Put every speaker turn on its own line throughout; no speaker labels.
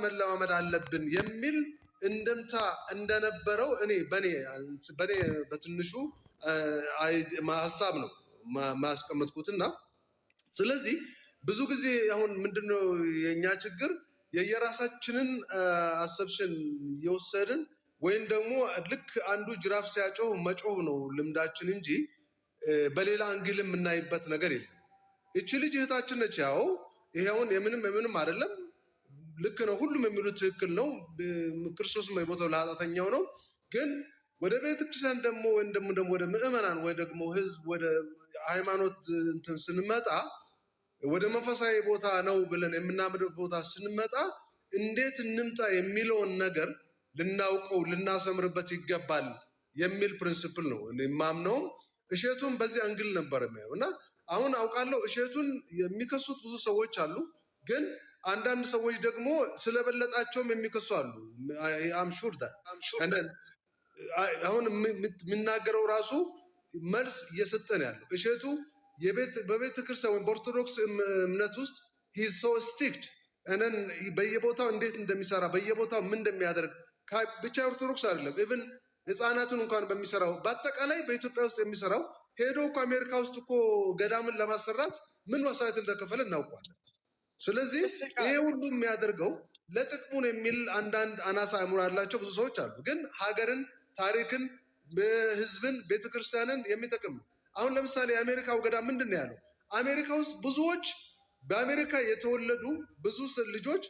መለማመድ አለብን የሚል እንደምታ እንደነበረው እኔ በኔ በትንሹ ሐሳብ ነው ማስቀመጥኩትና ስለዚህ ብዙ ጊዜ አሁን ምንድነው የኛ ችግር የየራሳችንን አሰብሽን የወሰድን ወይም ደግሞ ልክ አንዱ ጅራፍ ሲያጮህ መጮህ ነው ልምዳችን እንጂ በሌላ አንግል የምናይበት ነገር የለም። እቺ ልጅ እህታችን ነች። ያው ይሄውን የምንም አይደለም ልክ ነው ሁሉም የሚሉት ትክክል ነው። ክርስቶስ የሞተው ለኃጢአተኛው ነው። ግን ወደ ቤተክርስቲያን ደግሞ ወደ ምዕመናን ወይ ደግሞ ህዝብ ወደ ሃይማኖት እንትን ስንመጣ ወደ መንፈሳዊ ቦታ ነው ብለን የምናምነው ቦታ ስንመጣ እንዴት እንምጣ የሚለውን ነገር ልናውቀው ልናሰምርበት ይገባል የሚል ፕሪንሲፕል ነው እኔ ማምነው። እሸቱን በዚህ አንግል ነበር የሚያዩና አሁን አውቃለሁ እሸቱን የሚከሱት ብዙ ሰዎች አሉ። ግን አንዳንድ ሰዎች ደግሞ ስለበለጣቸውም የሚከሱ አሉ። አም ሹር አሁን የሚናገረው ራሱ መልስ እየሰጠን ያለው እሸቱ በቤተ ክርስቲያን በኦርቶዶክስ እምነት ውስጥ ሂዝ ሶ ስትሪክት እነን በየቦታው እንዴት እንደሚሰራ በየቦታው ምን እንደሚያደርግ ብቻ ኦርቶዶክስ አይደለም ኢቭን ህፃናትን እንኳን በሚሰራው በአጠቃላይ በኢትዮጵያ ውስጥ የሚሰራው ሄዶ እኮ አሜሪካ ውስጥ እኮ ገዳምን ለማሰራት ምን መስዋዕት እንደከፈለ እናውቃለን። ስለዚህ ይሄ ሁሉ የሚያደርገው ለጥቅሙን የሚል አንዳንድ አናሳ አእምሮ ያላቸው ብዙ ሰዎች አሉ። ግን ሀገርን፣ ታሪክን፣ ህዝብን፣ ቤተክርስቲያንን የሚጠቅም ነው። አሁን ለምሳሌ የአሜሪካው ገዳም ምንድን ነው ያለው? አሜሪካ ውስጥ ብዙዎች በአሜሪካ የተወለዱ ብዙ ልጆች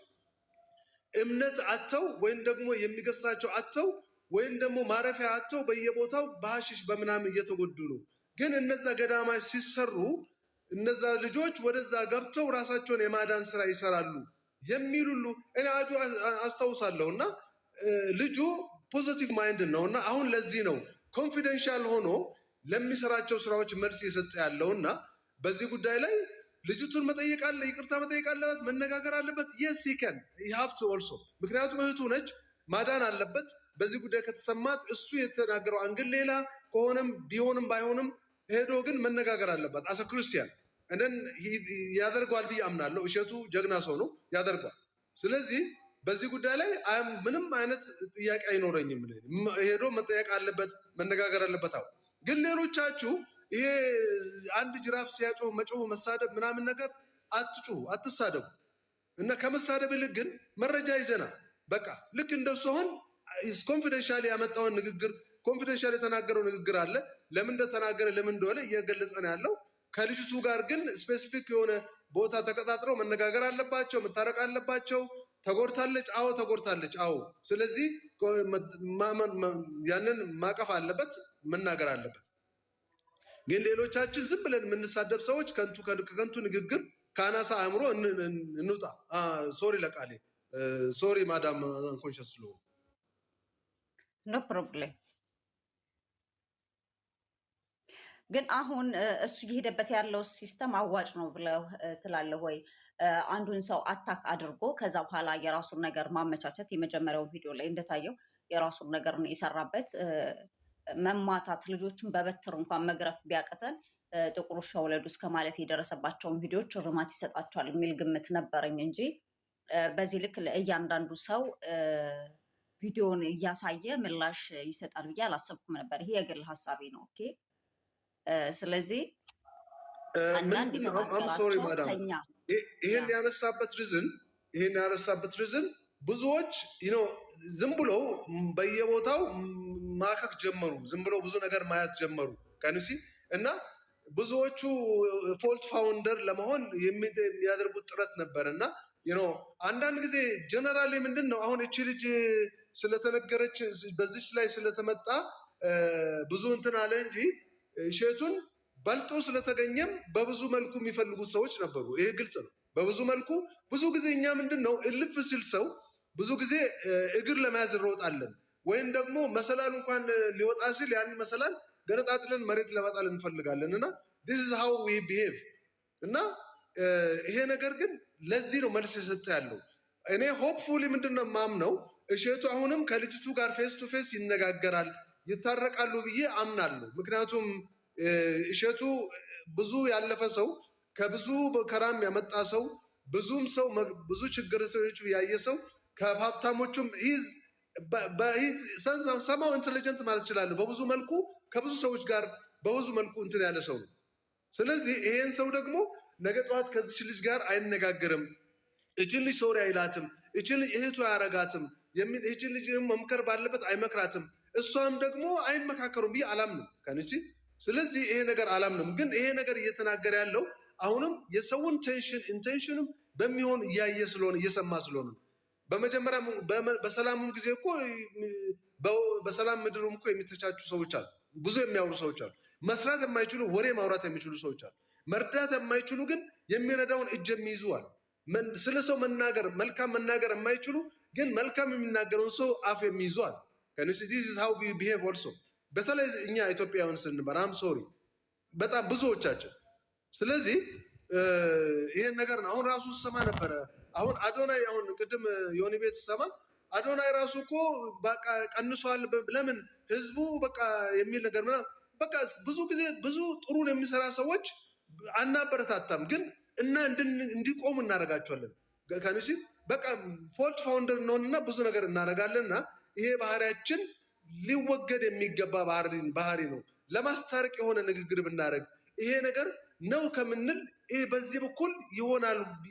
እምነት አጥተው ወይም ደግሞ የሚገሳቸው አጥተው ወይም ደግሞ ማረፊያ አጥተው በየቦታው በሐሺሽ በምናምን እየተጎዱ ነው። ግን እነዛ ገዳማት ሲሰሩ እነዛ ልጆች ወደዛ ገብተው ራሳቸውን የማዳን ስራ ይሰራሉ የሚል ሁሉ እኔ አስታውሳለሁና ልጁ ፖዚቲቭ ማይንድ ነውና አሁን ለዚህ ነው ኮንፊደንሻል ሆኖ ለሚሰራቸው ስራዎች መልስ እየሰጠ ያለውና በዚህ ጉዳይ ላይ ልጅቱን መጠየቅ አለ፣ ይቅርታ መጠየቅ አለበት፣ መነጋገር አለበት። yes he can he have to also ምክንያቱም እህቱ ነች፣ ማዳን አለበት። በዚህ ጉዳይ ከተሰማት እሱ የተናገረው አንግል ሌላ ከሆነም ቢሆንም ባይሆንም ሄዶ ግን መነጋገር አለበት። አሰ ክርስቲያን እንደን ያደርጋል ብዬ አምናለሁ። እሸቱ ጀግና ሰው ነው፣ ያደርጋል። ስለዚህ በዚህ ጉዳይ ላይ ምንም አይነት ጥያቄ አይኖረኝም። ሄዶ መጠየቅ አለበት፣ መነጋገር አለበት። አዎ ግን ሌሎቻችሁ ይሄ አንድ ጅራፍ ሲያጮህ መጮህ መሳደብ ምናምን ነገር አትጩሁ፣ አትሳደቡ እና ከመሳደብ ይልቅ ግን መረጃ ይዘና በቃ ልክ እንደሱ ሆን ኮንፊደንሻሊ ያመጣውን ንግግር ኮንፊደንሻሊ የተናገረው ንግግር አለ። ለምን እንደተናገረ ለምን እንደሆነ እየገለጸ ነው ያለው። ከልጅቱ ጋር ግን ስፔሲፊክ የሆነ ቦታ ተቀጣጥረው መነጋገር አለባቸው፣ መታረቅ አለባቸው። ተጎድታለች፣ አዎ ተጎድታለች፣ አዎ። ስለዚህ ያንን ማቀፍ አለበት፣ መናገር አለበት። ግን ሌሎቻችን ዝም ብለን የምንሳደብ ሰዎች ከከንቱ ንግግር ከአናሳ አእምሮ እንውጣ። ሶሪ ለቃሌ ሶሪ ማዳም አንኮንሽስ ስለሆነ
ኖ ፕሮብሌም። ግን አሁን እሱ እየሄደበት ያለው ሲስተም አዋጭ ነው ብለው ትላለህ ወይ? አንዱን ሰው አታክ አድርጎ ከዛ በኋላ የራሱን ነገር ማመቻቸት። የመጀመሪያው ቪዲዮ ላይ እንደታየው የራሱን ነገር ነው የሰራበት። መማታት፣ ልጆችን በበትር እንኳን መግረፍ ቢያቅተን ጥቁር ውሻ ውለዱ እስከ ማለት የደረሰባቸውን ቪዲዮዎች እርማት ይሰጣቸዋል የሚል ግምት ነበረኝ እንጂ በዚህ ልክ ለእያንዳንዱ ሰው ቪዲዮን እያሳየ ምላሽ ይሰጣል ብዬ አላሰብኩም ነበር። ይሄ የግል ሀሳቤ ነው። ኦኬ። ስለዚህ አንዳንድ
ሶሪ ማዳም ይሄን ያነሳበት ሪዝን ብዙዎች ዝም ብሎ በየቦታው ማከክ ጀመሩ። ዝም ብሎ ብዙ ነገር ማየት ጀመሩ ከንሲ እና ብዙዎቹ ፎልት ፋውንደር ለመሆን የሚያደርጉት ጥረት ነበር እና አንዳንድ ጊዜ ጀነራሊ ምንድን ነው አሁን እቺ ልጅ ስለተነገረች በዚች ላይ ስለተመጣ ብዙ እንትን አለ እንጂ እሸቱን በልጦ ስለተገኘም በብዙ መልኩ የሚፈልጉት ሰዎች ነበሩ። ይሄ ግልጽ ነው። በብዙ መልኩ ብዙ ጊዜ እኛ ምንድን ነው እልፍ ሲል ሰው ብዙ ጊዜ እግር ለመያዝ እንሮጣለን፣ ወይም ደግሞ መሰላል እንኳን ሊወጣ ሲል ያንን መሰላል ገነጣጥለን መሬት ለማጣል እንፈልጋለን እና this is how we behave እና ይሄ ነገር ግን ለዚህ ነው መልስ የሰጠ ያለው። እኔ ሆፕፉሊ ምንድነው ማምነው እሸቱ አሁንም ከልጅቱ ጋር ፌስ ቱ ፌስ ይነጋገራል፣ ይታረቃሉ ብዬ አምናለሁ። ምክንያቱም እሸቱ ብዙ ያለፈ ሰው፣ ከብዙ ከራም ያመጣ ሰው፣ ብዙም ሰው ብዙ ችግሮች ያየ ሰው ከሀብታሞቹም ሰማው ኢንቴሊጀንት ማለት ይችላል። በብዙ መልኩ ከብዙ ሰዎች ጋር በብዙ መልኩ እንትን ያለ ሰው ነው። ስለዚህ ይሄን ሰው ደግሞ ነገ ጠዋት ከዚች ልጅ ጋር አይነጋገርም፣ እችን ልጅ ሶሪ አይላትም፣ እችን ልጅ እህቱ አያረጋትም፣ እችን ልጅ መምከር ባለበት አይመክራትም፣ እሷም ደግሞ አይመካከሩም ብዬ አላምንም ከንቺ። ስለዚህ ይሄ ነገር አላምንም። ግን ይሄ ነገር እየተናገረ ያለው አሁንም የሰውን ኢንቴንሽንም በሚሆን እያየ ስለሆነ እየሰማ ስለሆነ በመጀመሪያ በሰላሙም ጊዜ እኮ በሰላም ምድሩም እኮ የሚተቻቹ ሰዎች አሉ፣ ብዙ የሚያወሩ ሰዎች አሉ። መስራት የማይችሉ ወሬ ማውራት የሚችሉ ሰዎች አሉ። መርዳት የማይችሉ ግን የሚረዳውን እጅ የሚይዙ አሉ። ስለ ሰው መናገር መልካም መናገር የማይችሉ ግን መልካም የሚናገረውን ሰው አፍ የሚይዙ አሉ። this is how we behave also በተለይ እኛ ኢትዮጵያውያን ስንባል አም ሶሪ በጣም ብዙዎቻችን። ስለዚህ ይሄን ነገር ነው አሁን ራሱ ሰማ ነበረ። አሁን አዶናይ አሁን ቅድም የሆነ ቤት ሰማ አዶናይ ራሱ እኮ በቃ ቀንሷል፣ ለምን ህዝቡ በቃ የሚል ነገር ምናምን በቃ ብዙ ጊዜ ብዙ ጥሩን የሚሰራ ሰዎች አናበረታታም፣ ግን እና እንዲቆሙ እናደርጋቸዋለን። ከንሲ በቃ ፎልት ፋውንደር ነውና ብዙ ነገር እናደርጋለንና ይሄ ባህሪያችን ሊወገድ የሚገባ ባህሪ ነው። ለማስታረቅ የሆነ ንግግር ብናደርግ ይሄ ነገር ነው ከምንል ይሄ በዚህ በኩል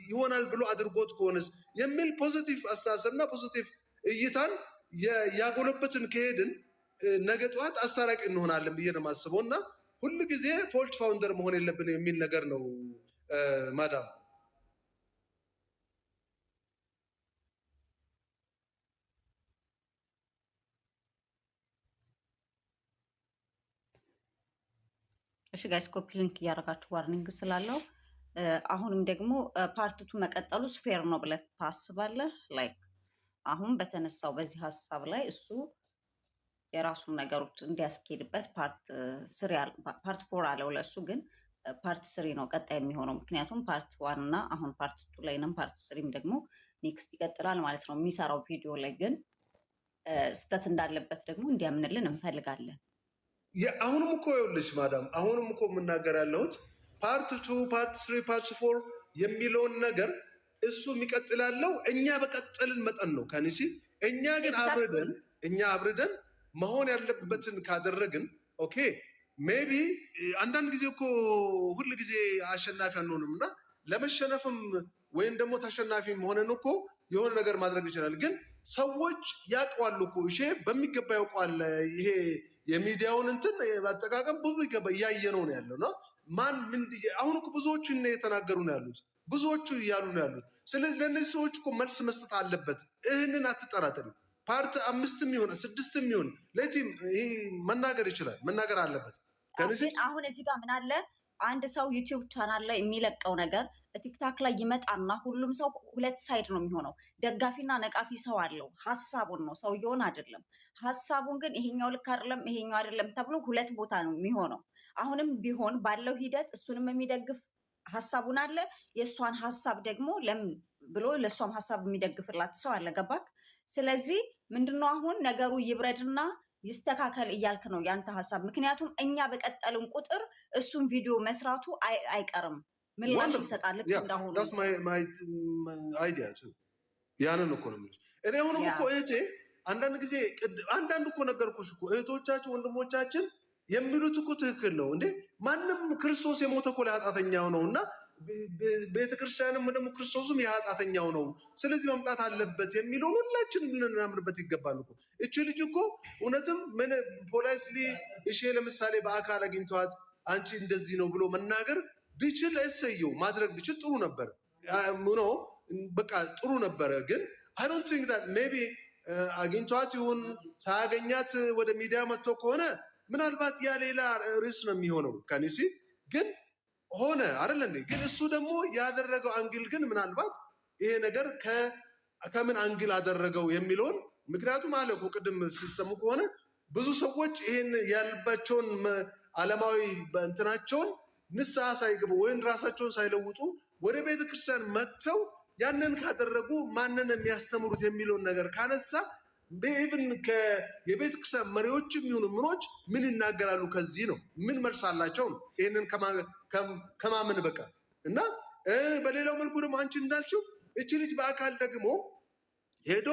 ይሆናል ብሎ አድርጎት ከሆነስ የሚል ፖዚቲቭ አስተሳሰብና ፖዚቲቭ እይታን ያጎለበትን ከሄድን ነገ ጠዋት አስታራቂ እንሆናለን ብዬ ነው የማስበው። እና ሁሉ ጊዜ ፎልት ፋውንደር መሆን የለብንም የሚል ነገር ነው ማዳም።
እሺ ጋይስ ኮፒ ሊንክ እያደረጋችሁ ዋርኒንግ ስላለው አሁንም ደግሞ ፓርቲቱ መቀጠሉ ፌር ነው ብለህ ታስባለህ? ላይክ አሁን በተነሳው በዚህ ሀሳብ ላይ እሱ የራሱን ነገሮች እንዲያስኬድበት ፓርት ፎር አለው። ለእሱ ግን ፓርት ስሪ ነው ቀጣይ የሚሆነው። ምክንያቱም ፓርት ዋን እና አሁን ፓርት ቱ ላይ ነን፣ ፓርት ስሪም ደግሞ ኔክስት ይቀጥላል ማለት ነው። የሚሰራው ቪዲዮ ላይ ግን ስህተት እንዳለበት ደግሞ እንዲያምንልን እንፈልጋለን።
አሁንም እኮ ይኸውልሽ ማዳም፣ አሁንም እኮ የምናገር ያለሁት ፓርት ቱ ፓርት ስሪ ፓርት ፎር የሚለውን ነገር እሱ የሚቀጥል ያለው እኛ በቀጠልን መጠን ነው ከኒሲ። እኛ ግን አብርደን መሆን ያለበትን ካደረግን ኦኬ ሜቢ አንዳንድ ጊዜ እኮ ሁል ጊዜ አሸናፊ አንሆንም እና ለመሸነፍም ወይም ደግሞ ተሸናፊም ሆነን እኮ የሆነ ነገር ማድረግ ይችላል። ግን ሰዎች ያውቀዋሉ እኮ እሺ፣ በሚገባ ያውቀዋል። ይሄ የሚዲያውን እንትን በአጠቃቀም ብዙ ይገባ እያየነው ነው ያለው ነው። ማን ምን አሁን እኮ ብዙዎቹ የተናገሩ ነው ያሉት፣ ብዙዎቹ እያሉ ነው ያሉት። ስለዚህ ለእነዚህ ሰዎች እኮ መልስ መስጠት አለበት። ይህንን አትጠራጠሪ። ፓርት 5 ይሁን 6 ይሁን ለቲም ይሄ መናገር ይችላል፣ መናገር አለበት።
አሁን እዚህ ጋር ምን አለ፣ አንድ ሰው ዩቲዩብ ቻናል ላይ የሚለቀው ነገር ቲክታክ ላይ ይመጣና ሁሉም ሰው ሁለት ሳይድ ነው የሚሆነው። ደጋፊና ነቃፊ ሰው አለው። ሀሳቡን ነው ሰውየውን አይደለም። ሀሳቡን ግን ይሄኛው ልክ አይደለም ይሄኛው አይደለም ተብሎ ሁለት ቦታ ነው የሚሆነው። አሁንም ቢሆን ባለው ሂደት እሱንም የሚደግፍ ሀሳቡን አለ፣ የእሷን ሀሳብ ደግሞ ለምን ብሎ ለእሷም ሀሳብ የሚደግፍላት ሰው አለ። ገባክ? ስለዚህ ምንድነው አሁን ነገሩ ይብረድና ይስተካከል እያልክ ነው ያንተ ሀሳብ። ምክንያቱም እኛ በቀጠልን ቁጥር እሱን ቪዲዮ መስራቱ አይቀርም፣ ምላሽ ይሰጣል። ልክ እንዳሁኑ
ያንን እኮ ነው የምልሽ እኔ። አሁንም እኮ እህቴ አንዳንድ ጊዜ አንዳንድ እኮ ነገርኩሽ እኮ እህቶቻችን ወንድሞቻችን የሚሉት እኮ ትክክል ነው እንዴ። ማንም ክርስቶስ የሞተ እኮ ለኃጢአተኛው ነው እና ቤተክርስቲያንም ደግሞ ክርስቶስም የኃጢአተኛው ነው፣ ስለዚህ መምጣት አለበት የሚለውን ሁላችን ልናምርበት ይገባል እኮ። እቺ ልጅ እኮ እውነትም ምን ፖላይስሊ እሺ ለምሳሌ በአካል አግኝቷት አንቺ እንደዚህ ነው ብሎ መናገር ቢችል እሰየው፣ ማድረግ ቢችል ጥሩ ነበር ኖ በቃ ጥሩ ነበረ። ግን አይ ዶንት ቲንክ ዳት ሜቢ አግኝቷት ይሁን ሳያገኛት ወደ ሚዲያ መጥቶ ከሆነ ምናልባት ያ ሌላ ርዕስ ነው የሚሆነው ከኒሲ። ግን ሆነ አይደል እንዴ? ግን እሱ ደግሞ ያደረገው አንግል ግን ምናልባት ይሄ ነገር ከምን አንግል አደረገው የሚለውን ምክንያቱም አለ እኮ ቅድም ሲሰሙ ከሆነ ብዙ ሰዎች ይሄን ያልባቸውን ዓለማዊ እንትናቸውን ንስሐ ሳይገቡ ወይም ራሳቸውን ሳይለውጡ ወደ ቤተክርስቲያን መጥተው ያንን ካደረጉ ማንን የሚያስተምሩት የሚለውን ነገር ካነሳ በኢቭን የቤተክርስቲያን መሪዎችም ይሁኑ ምኖች ምን ይናገራሉ? ከዚህ ነው ምን መልስ አላቸው ነው ይህንን ከማመን በቀር። እና በሌላው መልኩ ደግሞ አንቺ እንዳልችው እቺ ልጅ በአካል ደግሞ ሄዶ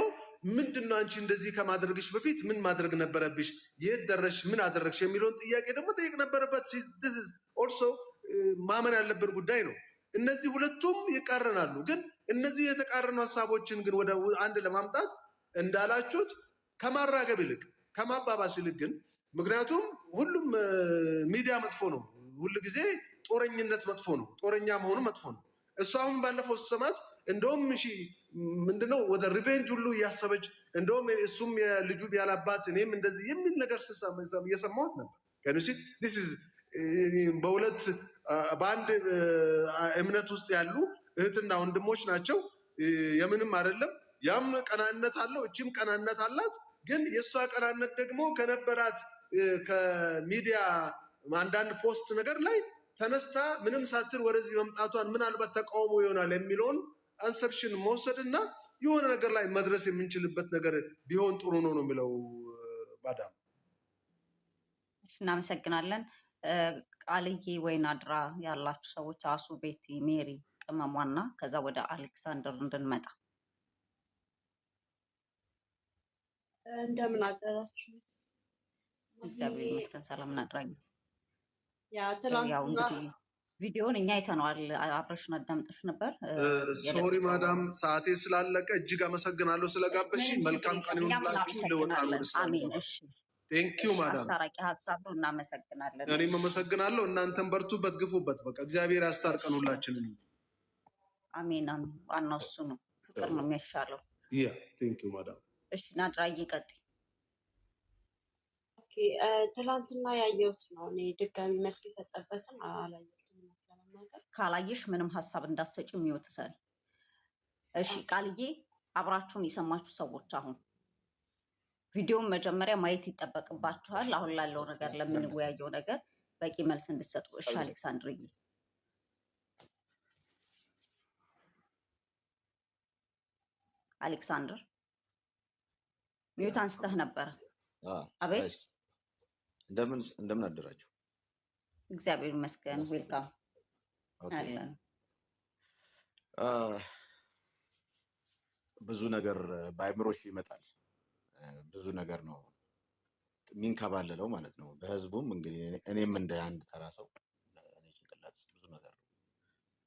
ምንድነው አንቺ እንደዚህ ከማድረግሽ በፊት ምን ማድረግ ነበረብሽ፣ የት ደረሽ፣ ምን አደረግሽ የሚለውን ጥያቄ ደግሞ ጠይቅ ነበረበት። this is also ማመን ያለበት ጉዳይ ነው። እነዚህ ሁለቱም ይቃረናሉ። ግን እነዚህ የተቃረኑ ሀሳቦችን ግን ወደ አንድ ለማምጣት እንዳላችሁት ከማራገብ ይልቅ ከማባባስ ይልቅ ግን ምክንያቱም ሁሉም ሚዲያ መጥፎ ነው፣ ሁሉ ጊዜ ጦረኝነት መጥፎ ነው፣ ጦረኛ መሆኑ መጥፎ ነው። እሷ አሁን ባለፈው ስሰማት እንደውም እሺ ምንድነው ወደ ሪቬንጅ ሁሉ እያሰበች እንደውም እሱም የልጁ ያላባት እኔም እንደዚህ የሚል ነገር እየሰማሁት ነበር። ከነሲ this is በሁለት በአንድ እምነት ውስጥ ያሉ እህትና ወንድሞች ናቸው። የምንም አይደለም። ያም ቀናነት አለው፣ እቺም ቀናነት አላት። ግን የእሷ ቀናነት ደግሞ ከነበራት ከሚዲያ አንዳንድ ፖስት ነገር ላይ ተነስታ ምንም ሳትል ወደዚህ መምጣቷን ምናልባት ተቃውሞ ይሆናል የሚለውን አንሰፕሽን መውሰድና የሆነ ነገር ላይ መድረስ የምንችልበት ነገር ቢሆን ጥሩ ነው ነው የሚለው ባዳም።
እናመሰግናለን። ቃልዬ ወይን አድራ ያላችሁ ሰዎች አሱ፣ ቤቲ፣ ሜሪ፣ ቅመሟና ከዛ ወደ አሌክሳንደር እንድንመጣ።
እንደምን አደራችሁ?
እግዚአብሔር ይመስገን ሰላም እናድራኝ።
ያው እንግዲህ
ቪዲዮን እኛ አይተነዋል። አብረሽን አዳምጠሽ ነበር።
ሶሪ ማዳም፣ ሰዓቴ ስላለቀ እጅግ አመሰግናለሁ ስለጋበዝሽኝ። መልካም ቀን ይሁንላችሁ። ልወጣ ነው።
አሜን። እሺ
ቴንኪዩ ማዳም።
አስታራቂ ሀሳብ ነው። እናመሰግናለን።
እኔም አመሰግናለሁ። እናንተም በርቱበት፣ ግፉበት። በቃ እግዚአብሔር ያስታርቀን ሁላችንን።
አሜን አሜን። ዋናው እሱ ነው። ፍቅር ነው የሚያሻለው።
ያ ቴንኪዩ ማዳም።
እሺ ናድራዬ ቀጥይ።
ኦኬ ትላንትና ያየሁት ነው። እኔ ድጋሚ መልስ የሰጠበትን አላየሁትም ለመናገር።
ካላየሽ ምንም ሀሳብ እንዳትሰጪ የሚወት ሰሪ። እሺ ቃልዬ፣ አብራችሁን የሰማችሁ ሰዎች አሁን ቪዲዮን መጀመሪያ ማየት ይጠበቅባችኋል። አሁን ላለው ነገር ለምንወያየው ነገር በቂ መልስ እንድትሰጡ። እሺ አሌክሳንድርዬ። አሌክሳንድር ሚዩት አንስተህ ነበረ። አቤት።
እንደምን አደራችሁ?
እግዚአብሔር ይመስገን። ዌልካም አለን።
ብዙ ነገር በአይምሮሽ ይመጣል። ብዙ ነገር ነው የሚንከባለለው ማለት ነው። በህዝቡም እንግዲህ እኔም እንደ አንድ ተራ ሰው እኔ ጭንቅላት ውስጥ ብዙ ነገር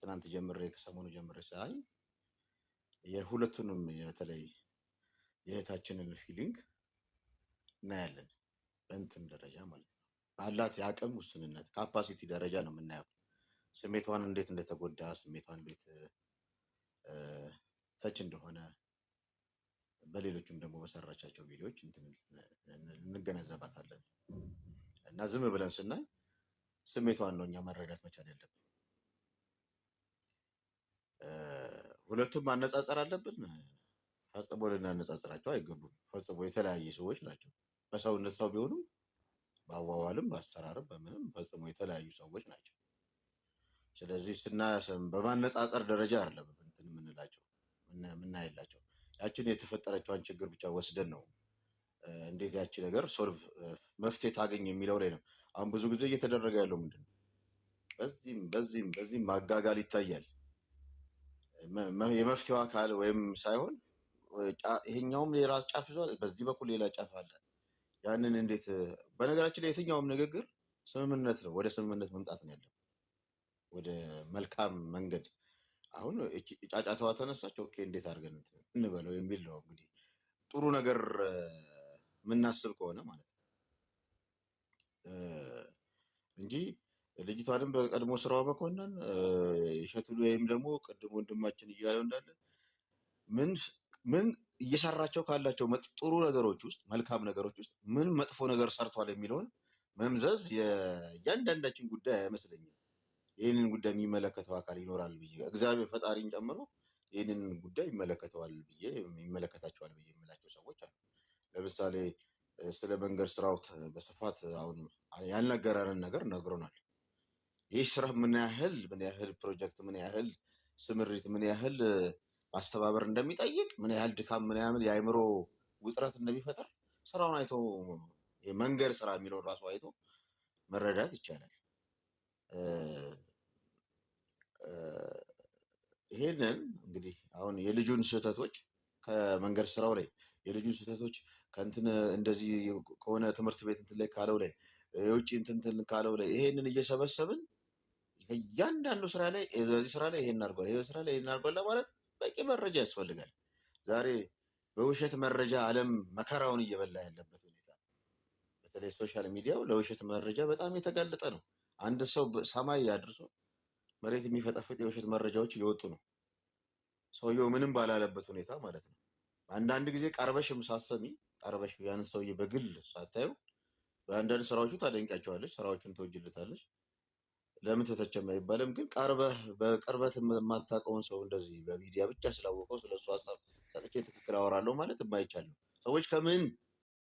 ትናንት ጀምሬ ከሰሞኑ ጀምሬ ሳይ የሁለቱንም በተለይ የእህታችንን ፊሊንግ እናያለን። በእንትን ደረጃ ማለት ነው ባላት የአቅም ውስንነት ካፓሲቲ ደረጃ ነው የምናየው። ስሜቷን እንዴት እንደተጎዳ ስሜቷን እንዴት ተች እንደሆነ በሌሎችም ደግሞ በሰራቻቸው ቪዲዮዎች እንገነዘባታለን። እና ዝም ብለን ስናይ ስሜቷን ነው እኛ መረዳት መቻል ያለብን። ሁለቱም ማነጻጸር አለብን። ፈጽሞ ልናነጻጽራቸው አይገቡም። ፈጽሞ የተለያየ ሰዎች ናቸው። በሰውነት ሰው ቢሆኑም በአዋዋልም በአሰራርም በምንም ፈጽሞ የተለያዩ ሰዎች ናቸው። ስለዚህ በማነጻጸር ደረጃ አይደለም እንትን የምንላቸው የምናይላቸው። ያችን የተፈጠረችዋን ችግር ብቻ ወስደን ነው እንዴት ያቺ ነገር ሶልቭ መፍትሄ ታገኝ የሚለው ላይ ነው። አሁን ብዙ ጊዜ እየተደረገ ያለው ምንድን ነው? በዚህም ማጋጋል ይታያል። የመፍትሄው አካል ወይም ሳይሆን ይሄኛውም የራስ ጫፍ ይዟል፣ በዚህ በኩል ሌላ ጫፍ አለ። ያንን እንዴት በነገራችን ላይ የትኛውም ንግግር ስምምነት ነው። ወደ ስምምነት መምጣት ነው ያለው፣ ወደ መልካም መንገድ። አሁን ጫጫታዋ ተነሳች፣ ኦኬ እንዴት አድርገን እንበለው የሚል ነው እንግዲህ ጥሩ ነገር የምናስብ ከሆነ ማለት ነው እንጂ ልጅቷንም በቀድሞ ስራዋ መኮንን እሸቱ ወይም ደግሞ ቅድም ወንድማችን እያለው እንዳለ ምን እየሰራቸው ካላቸው ጥሩ ነገሮች ውስጥ መልካም ነገሮች ውስጥ ምን መጥፎ ነገር ሰርቷል የሚለውን መምዘዝ የእያንዳንዳችን ጉዳይ አይመስለኝም። ይህንን ጉዳይ የሚመለከተው አካል ይኖራል ብዬ እግዚአብሔር ፈጣሪን ጨምሮ ይህንን ጉዳይ ይመለከተዋል ብዬ ይመለከታቸዋል ብዬ የምላቸው ሰዎች አሉ። ለምሳሌ ስለ መንገድ ስራው በስፋት አሁን ያልነገረንን ነገር ነግሮናል። ይህ ስራ ምን ያህል ፕሮጀክት ምን ያህል ስምሪት ምን ያህል ማስተባበር እንደሚጠይቅ ምን ያህል ድካም ምን ያህል የአእምሮ ውጥረት እንደሚፈጠር ስራውን አይቶ የመንገድ ስራ የሚለውን ራሱ አይቶ መረዳት ይቻላል። ይሄንን እንግዲህ አሁን የልጁን ስህተቶች ከመንገድ ስራው ላይ የልጁን ስህተቶች ከእንትን እንደዚህ ከሆነ ትምህርት ቤት እንትን ላይ ካለው ላይ የውጭ እንትን ካለው ላይ ይሄንን እየሰበሰብን እያንዳንዱ ስራ ላይ በዚህ ስራ ላይ ይሄን አድርጓል፣ ይሄ ስራ ላይ ይሄን አድርጓል ለማለት በቂ መረጃ ያስፈልጋል። ዛሬ በውሸት መረጃ ዓለም መከራውን እየበላ ያለበት ሁኔታ፣ በተለይ ሶሻል ሚዲያው ለውሸት መረጃ በጣም የተጋለጠ ነው። አንድ ሰው ሰማይ አድርሶ መሬት የሚፈጠፍጥ የውሸት መረጃዎች እየወጡ ነው፣ ሰውየው ምንም ባላለበት ሁኔታ ማለት ነው። አንዳንድ ጊዜ ቀርበሽም ሳትሰሚ ቀርበሽ ያን ሰውዬ በግል ሳታዩ በአንዳንድ ስራዎቹ ታደንቂያቸዋለሽ፣ ስራዎቹን ትወጅልታለሽ። ለምን ተተቸም አይባልም። ግን ቀርበህ በቅርበት የማታውቀውን ሰው እንደዚህ በሚዲያ ብቻ ስላወቀው ስለሱ ሀሳብ ሰጥቼ ትክክል አወራለሁ ማለት የማይቻል ነው። ሰዎች ከምን